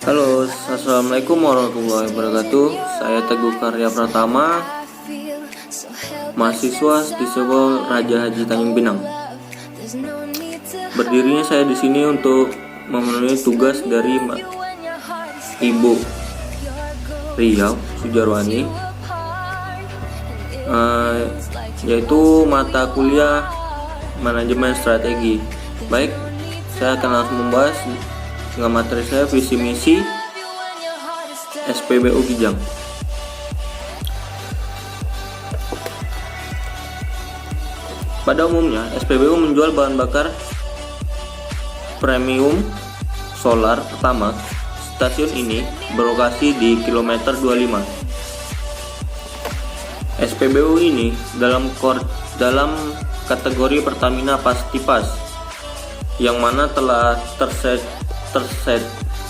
Halo, assalamualaikum warahmatullahi wabarakatuh. Saya Teguh Karya Pratama, mahasiswa di Sekolah Raja Haji Tanjung Pinang. Berdirinya saya di sini untuk memenuhi tugas dari Ibu Riau Sujarwani, yaitu mata kuliah manajemen strategi. Baik, saya akan langsung membahas dengan materi saya visi misi SPBU Kijang. Pada umumnya, SPBU menjual bahan bakar premium solar pertama. Stasiun ini berlokasi di kilometer 25. SPBU ini dalam kategori Pertamina Pastipas, yang mana telah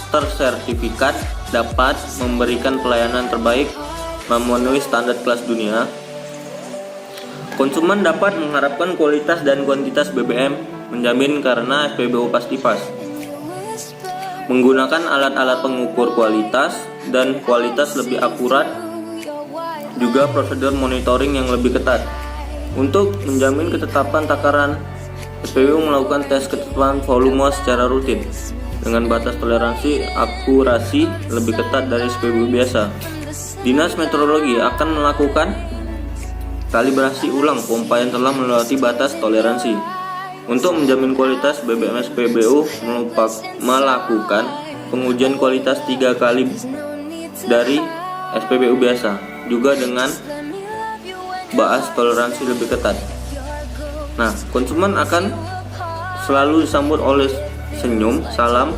tersertifikat dapat memberikan pelayanan terbaik memenuhi standar kelas dunia. Konsumen dapat mengharapkan kualitas dan kuantitas BBM menjamin karena SPBU Pastipas menggunakan alat-alat pengukur kualitas dan kualitas lebih akurat, juga prosedur monitoring yang lebih ketat. Untuk menjamin ketetapan takaran, SPBU melakukan tes ketetapan volume secara rutin dengan batas toleransi akurasi lebih ketat dari SPBU biasa. Dinas Meteorologi akan melakukan kalibrasi ulang pompa yang telah melewati batas toleransi. Untuk menjamin kualitas, BBM SPBU melakukan pengujian kualitas 3 kali dari SPBU biasa, juga dengan batas toleransi lebih ketat. Nah, konsumen akan selalu disambut oleh senyum, salam,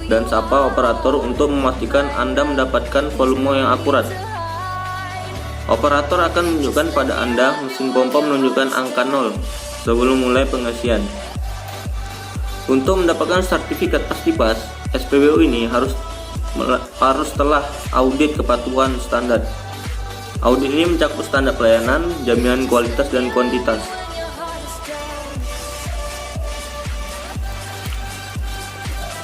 dan sapa operator untuk memastikan Anda mendapatkan volume yang akurat. Operator akan menunjukkan pada Anda mesin pompa menunjukkan angka 0 sebelum mulai pengisian. Untuk mendapatkan sertifikat Pastipas, SPBU ini harus telah audit kepatuhan standar. Audit ini mencakup standar pelayanan, jaminan kualitas dan kuantitas.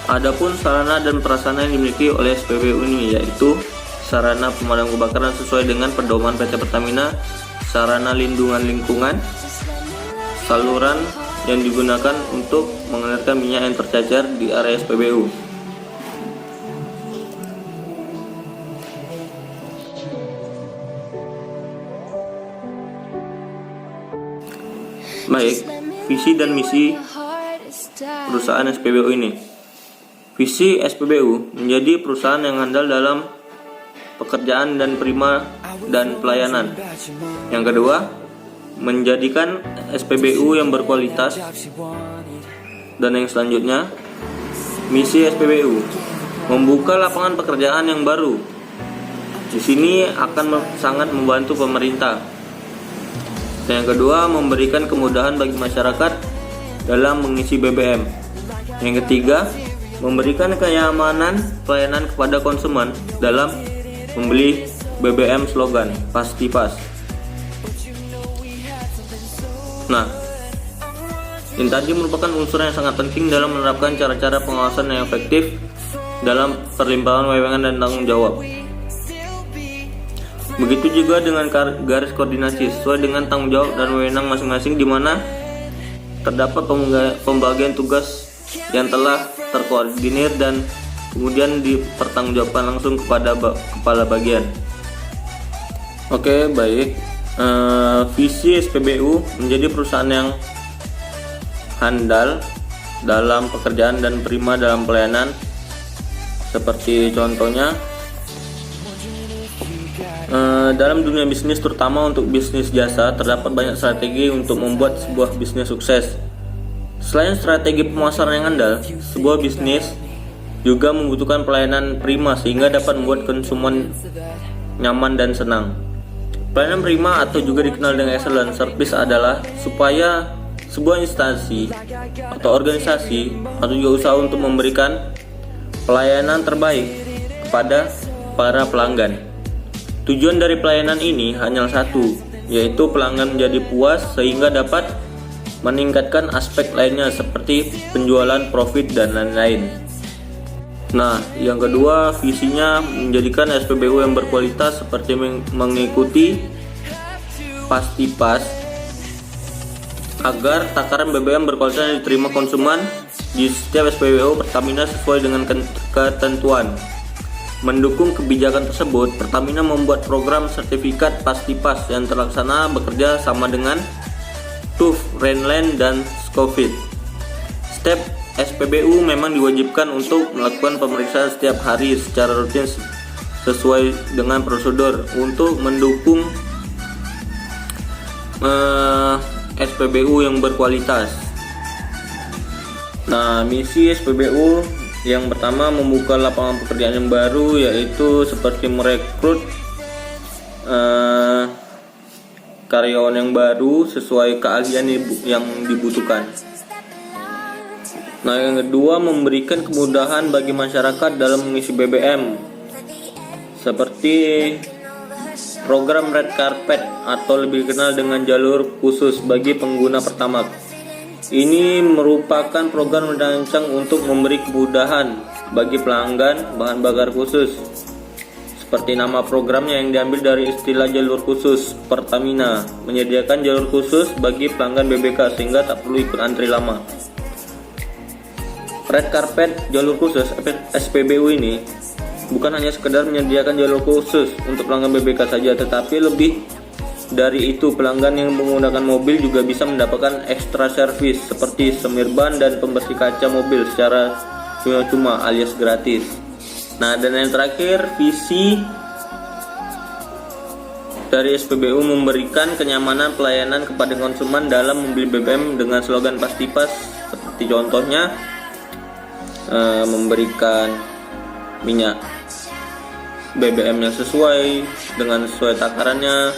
Adapun sarana dan prasarana yang dimiliki oleh SPBU ini yaitu sarana pemadam kebakaran sesuai dengan pedoman PT Pertamina, sarana lindungan lingkungan, saluran yang digunakan untuk mengalirkan minyak yang tercecer di area SPBU. Baik, visi dan misi perusahaan SPBU ini. Visi SPBU menjadi perusahaan yang andal dalam pekerjaan dan prima dan pelayanan. Yang kedua, menjadikan SPBU yang berkualitas. Dan yang selanjutnya, misi SPBU membuka lapangan pekerjaan yang baru. Di sini akan sangat membantu pemerintah. Dan yang kedua, memberikan kemudahan bagi masyarakat dalam mengisi BBM. Yang ketiga, memberikan kenyamanan pelayanan kepada konsumen dalam membeli BBM slogan Pastipas. Nah, ini tadi merupakan unsur yang sangat penting dalam menerapkan cara-cara pengawasan yang efektif dalam perlimpahan wewenang dan tanggung jawab. Begitu juga dengan garis koordinasi sesuai dengan tanggung jawab dan wewenang masing-masing, di mana terdapat pembagian tugas yang telah terkoordinir dan kemudian dipertanggungjawabkan langsung kepada kepala bagian. Oke, baik. Visi SPBU menjadi perusahaan yang handal dalam pekerjaan dan prima dalam pelayanan. Seperti contohnya, dalam dunia bisnis, terutama untuk bisnis jasa, terdapat banyak strategi untuk membuat sebuah bisnis sukses. Selain strategi pemasaran yang andal, sebuah bisnis juga membutuhkan pelayanan prima sehingga dapat membuat konsumen nyaman dan senang. Pelayanan prima atau juga dikenal dengan excellent service adalah supaya sebuah instansi atau organisasi atau juga usaha untuk memberikan pelayanan terbaik kepada para pelanggan. Tujuan dari pelayanan ini hanyalah satu, yaitu pelanggan menjadi puas sehingga dapat meningkatkan aspek lainnya seperti penjualan, profit, dan lain-lain. Nah, yang kedua, visinya menjadikan SPBU yang berkualitas seperti mengikuti Pastipas agar takaran BBM berkualitas diterima konsumen di setiap SPBU Pertamina sesuai dengan ketentuan. Mendukung kebijakan tersebut, Pertamina membuat program sertifikat Pastipas yang terlaksana bekerja sama dengan TUV, Rainland, dan Scoville. Setiap SPBU memang diwajibkan untuk melakukan pemeriksaan setiap hari secara rutin sesuai dengan prosedur untuk mendukung SPBU yang berkualitas. Nah, misi SPBU yang pertama membuka lapangan pekerjaan yang baru, yaitu seperti merekrut karyawan yang baru sesuai keahlian yang dibutuhkan. Nah, yang kedua, memberikan kemudahan bagi masyarakat dalam mengisi BBM seperti program Red Carpet atau lebih dikenal dengan jalur khusus bagi pengguna Pertamax. Ini merupakan program dirancang untuk memberi kemudahan bagi pelanggan bahan bakar khusus. Seperti nama programnya yang diambil dari istilah jalur khusus, Pertamina menyediakan jalur khusus bagi pelanggan BBK sehingga tak perlu ikut antri lama. Red Carpet jalur khusus SPBU ini bukan hanya sekedar menyediakan jalur khusus untuk pelanggan BBK saja, tetapi lebih dari itu, pelanggan yang menggunakan mobil juga bisa mendapatkan ekstra servis seperti semir ban dan pembersih kaca mobil secara cuma-cuma alias gratis. Nah, dan yang terakhir, visi dari SPBU memberikan kenyamanan pelayanan kepada konsumen dalam membeli BBM dengan slogan Pastipas, seperti contohnya memberikan minyak BBM yang sesuai takarannya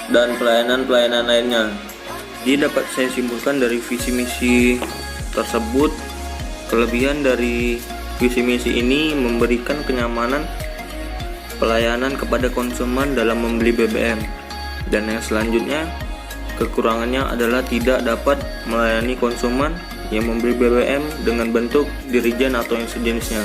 dan pelayanan lainnya. Jadi dapat saya simpulkan dari visi misi tersebut, kelebihan dari visi misi ini memberikan kenyamanan pelayanan kepada konsumen dalam membeli BBM, dan yang selanjutnya kekurangannya adalah tidak dapat melayani konsumen yang membeli BBM dengan bentuk dirijen atau yang sejenisnya.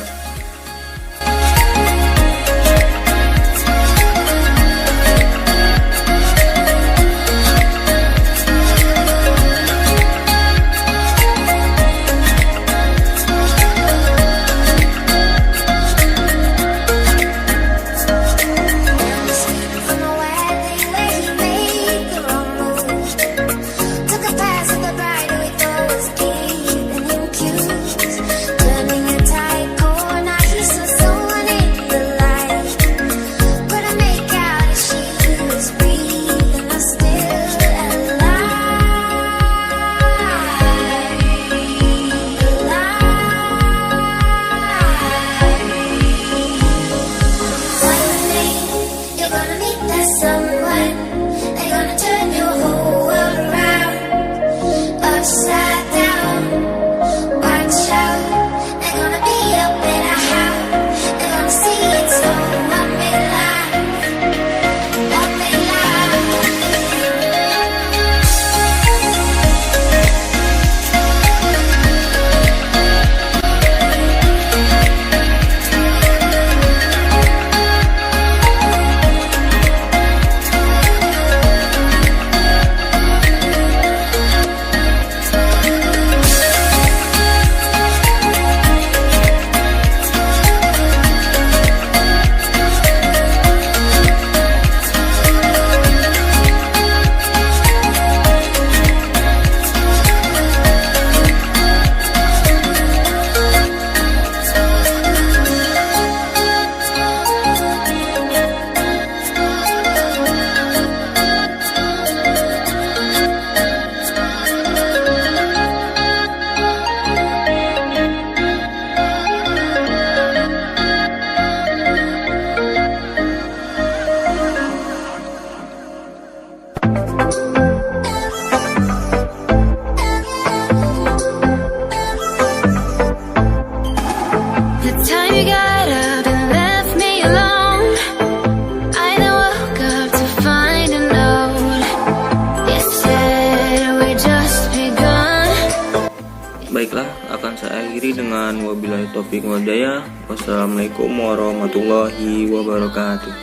akhiri dengan wabillahi taufiq wal hidayah. Wassalamualaikum warahmatullahi wabarakatuh.